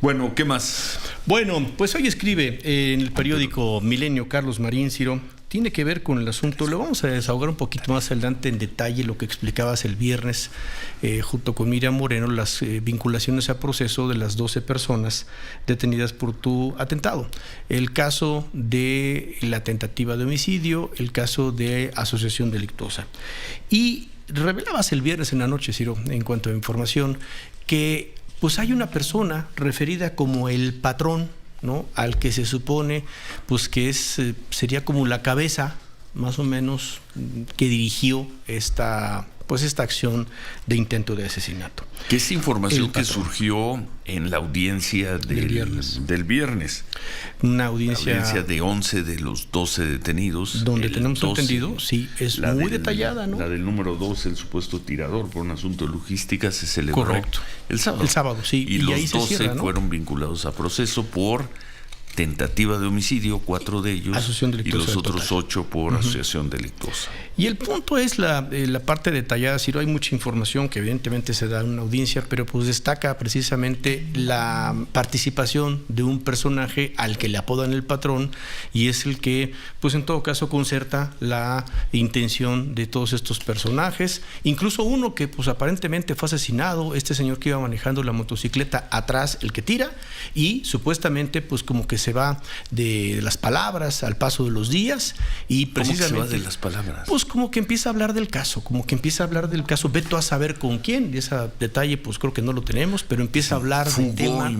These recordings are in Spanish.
Bueno, ¿qué más? Bueno, pues hoy escribe en el periódico Milenio Carlos Marín, Ciro. Tiene que ver con el asunto, lo vamos a desahogar un poquito más adelante en detalle lo que explicabas el viernes junto con Miriam Moreno, las vinculaciones a proceso de las 12 personas detenidas por tu atentado. El caso de la tentativa de homicidio, el caso de asociación delictuosa. Y revelabas el viernes en la noche, Ciro, en cuanto a información, que pues hay una persona referida como el patrón, ¿no?, al que se supone pues que sería como la cabeza más o menos que dirigió esta acción de intento de asesinato. Que es información que surgió en la audiencia del viernes. Una audiencia de 11 de los 12 detenidos. Donde tenemos entendido, sí, es muy detallada, ¿no? La del número 2, el supuesto tirador por un asunto de logística, se celebró. Correcto. El sábado. El sábado, sí. Y los ahí 12 cierra, ¿no?, fueron vinculados a proceso por tentativa de homicidio, 4 de ellos, y los otros 8 por asociación delictuosa. Y el punto es la parte detallada, Ciro. Hay mucha información que evidentemente se da en una audiencia, pero pues destaca precisamente la participación de un personaje al que le apodan el patrón, y es el que, pues en todo caso, concerta la intención de todos estos personajes, incluso uno que pues aparentemente fue asesinado, este señor que iba manejando la motocicleta atrás, el que tira, y supuestamente pues como que se va de las palabras al paso de los días, y precisamente... ¿Cómo que se va de las palabras? Pues como que empieza a hablar del caso, vete a saber con quién, y ese detalle pues creo que no lo tenemos, pero empieza a hablar del tema,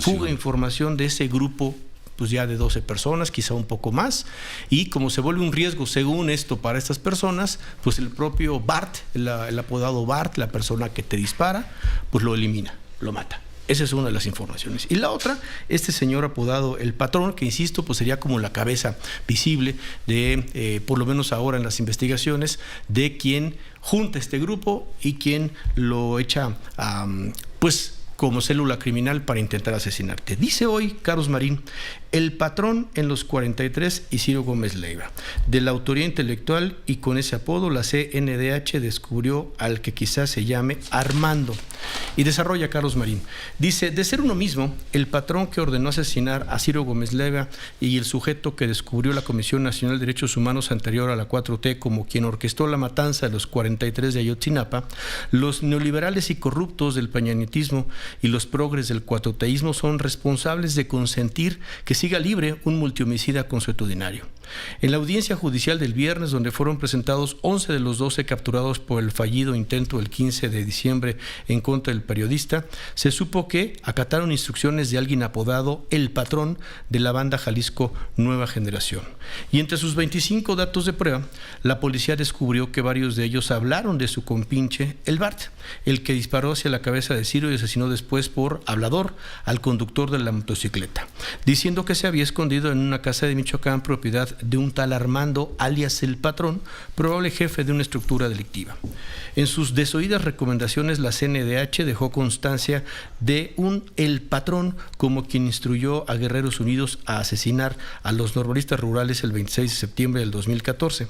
fuga información de ese grupo, pues ya de 12 personas, quizá un poco más, y como se vuelve un riesgo según esto para estas personas, pues el propio Bart, el apodado Bart, la persona que te dispara, pues lo elimina, lo mata. Esa es una de las informaciones. Y la otra, este señor apodado el patrón, que insisto, pues sería como la cabeza visible de, por lo menos ahora en las investigaciones, de quien junta este grupo y quien lo echa pues como célula criminal para intentar asesinarte. Dice hoy Carlos Marín, el patrón en los 43 y Ciro Gómez Leiva. De la autoría intelectual y con ese apodo, la CNDH descubrió al que quizás se llame Armando. Y desarrolla Carlos Marín. Dice, de ser uno mismo, el patrón que ordenó asesinar a Ciro Gómez Leiva y el sujeto que descubrió la Comisión Nacional de Derechos Humanos anterior a la 4T como quien orquestó la matanza de los 43 de Ayotzinapa, los neoliberales y corruptos del pañanitismo y los progres del cuatroteísmo son responsables de consentir que siga libre un multihomicida consuetudinario. En la audiencia judicial del viernes, donde fueron presentados 11 de los 12 capturados por el fallido intento del 15 de diciembre en contra del periodista, se supo que acataron instrucciones de alguien apodado el patrón de la banda Jalisco Nueva Generación. Y entre sus 25 datos de prueba, la policía descubrió que varios de ellos hablaron de su compinche, el Bart, el que disparó hacia la cabeza de Ciro y asesinó después por hablador al conductor de la motocicleta, diciendo que se había escondido en una casa de Michoacán, propiedad de un tal Armando, alias el patrón, probable jefe de una estructura delictiva. En sus desoídas recomendaciones, la CNDH dejó constancia de el patrón como quien instruyó a Guerreros Unidos a asesinar a los normalistas rurales el 26 de septiembre del 2014.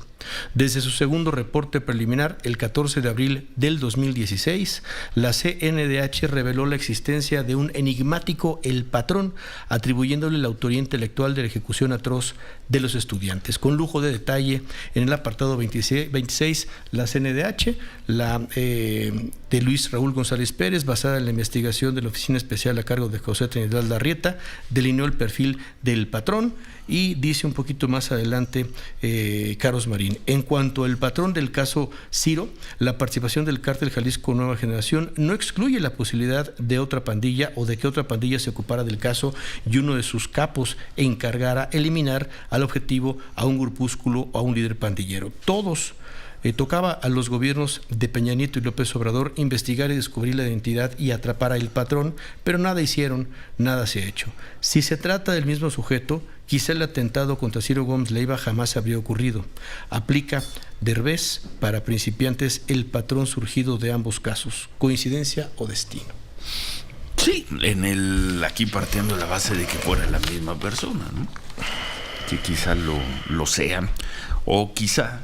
Desde su segundo reporte preliminar, el 14 de abril del 2016, la CNDH reveló la existencia de un enigmático el patrón, atribuyéndole la autoría intelectual de la ejecución atroz de los estudiantes. Con lujo de detalle, en el apartado 26, la CNDH, de Luis Raúl González Pérez, basada en la investigación de la Oficina Especial a cargo de José Trinidad Larrieta, delineó el perfil del patrón y dice un poquito más adelante Carlos Marín. En cuanto al patrón del caso Ciro, la participación del cártel Jalisco Nueva Generación no excluye la posibilidad de otra pandilla o de que otra pandilla se ocupara del caso y uno de sus capos encargara eliminar al objetivo a un grupúsculo o a un líder pandillero. Todos tocaba a los gobiernos de Peña Nieto y López Obrador investigar y descubrir la identidad y atrapar al patrón, pero nada hicieron, nada se ha hecho. Si se trata del mismo sujeto, quizá el atentado contra Ciro Gómez Leiva jamás habría ocurrido. Aplica Derbez para principiantes el patrón surgido de ambos casos. ¿Coincidencia o destino? Sí, aquí partiendo de la base de que fuera la misma persona, ¿no? Que quizá lo sean, o quizá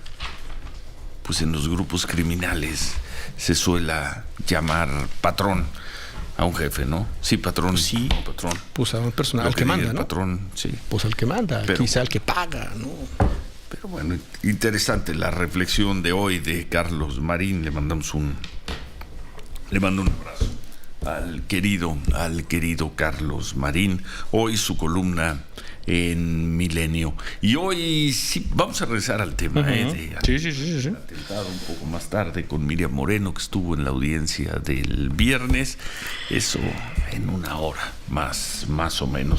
pues en los grupos criminales se suela llamar patrón A un jefe, ¿no? Sí, patrón. Sí. Patrón. Pues a un personal, al que manda, ¿no? Patrón, sí. Pues al que manda, Pero, quizá al que paga, ¿no? Pero bueno, interesante la reflexión de hoy de Carlos Marín. Le mando un abrazo al querido Carlos Marín. Hoy su columna en Milenio. Y hoy sí, vamos a regresar al tema de atentado un poco más tarde con Miriam Moreno, que estuvo en la audiencia del viernes. Eso en una hora, más o menos.